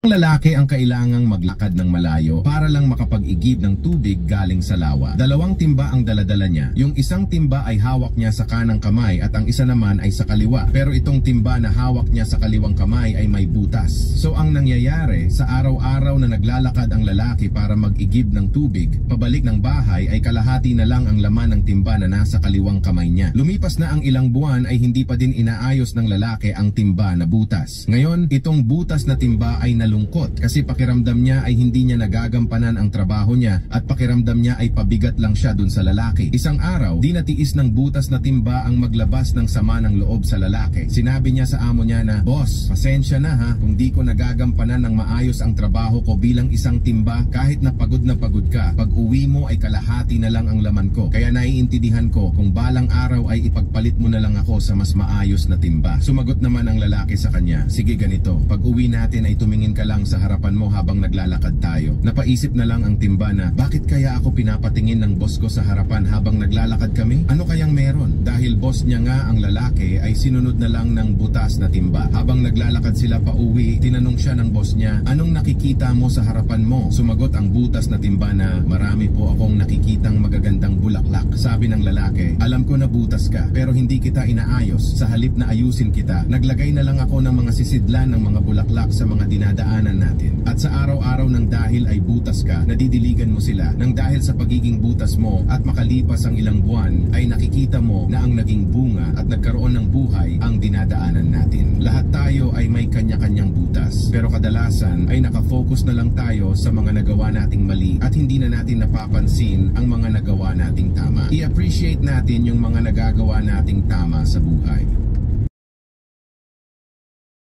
Ang lalaki ang kailangang maglakad ng malayo para lang makapag-igib ng tubig galing sa lawa. 2 timba ang daladala niya. Yung isang timba ay hawak niya sa kanang kamay at ang isa naman ay sa kaliwa. Pero itong timba na hawak niya sa kaliwang kamay ay may butas. So ang nangyayari, sa araw-araw na naglalakad ang lalaki para mag-igib ng tubig, pabalik ng bahay ay kalahati na lang ang laman ng timba na nasa kaliwang kamay niya. Lumipas na ang ilang buwan ay hindi pa din inaayos ng lalaki ang timba na butas. Ngayon, itong butas na timba ay nalungkot kasi pakiramdam niya ay hindi niya nagagampanan ang trabaho niya at pakiramdam niya ay pabigat lang siya dun sa lalaki. Isang araw, di natiis ng butas na timba ang maglabas ng sama ng loob sa lalaki. Sinabi niya sa amo niya na, "Boss, pasensya na ha kung di ko nagagampanan ng maayos ang trabaho ko bilang isang timba. Kahit na pagod ka, pag uwi mo ay kalahati na lang ang laman ko. Kaya naiintindihan ko kung balang araw ay ipagpalit mo na lang ako sa mas maayos na timba." Sumagot naman ang lalaki sa kanya, "Sige ganito, pag uwi natin ay tumingin ka lang sa harapan mo habang naglalakad tayo." Napaisip na lang ang timba na, bakit kaya ako pinapatingin ng boss ko sa harapan habang naglalakad kami? Ano kayang meron? Dahil boss niya nga ang lalaki ay sinunod na lang ng butas na timba. Habang naglalakad sila pa uwi, tinanong siya ng boss niya, "Anong nakikita mo sa harapan mo?" Sumagot ang butas na timba na, "Marami po akong nakikitang magagandang bulaklak." Sabi ng lalaki, "Alam ko na butas ka, pero hindi kita inaayos. Sa halip na ayusin kita, naglagay na lang ako ng mga sisidlan ng mga bulaklak sa mga dinadaanan natin. At sa araw-araw ng dahil ay butas ka, nadidiligan mo sila. Nang dahil sa pagiging butas mo at makalipas ang ilang buwan, ay nakikita mo na ang naging bunga at nagkaroon ng buhay ang dinadaanan natin. Lahat tayo ay may kanya-kanyang butas, pero kadalasan ay nakafocus na lang tayo sa mga nagawa nating mali at hindi na natin napapansin ang mga nagawa nating tama. I-appreciate natin yung mga nagagawa nating tama sa buhay."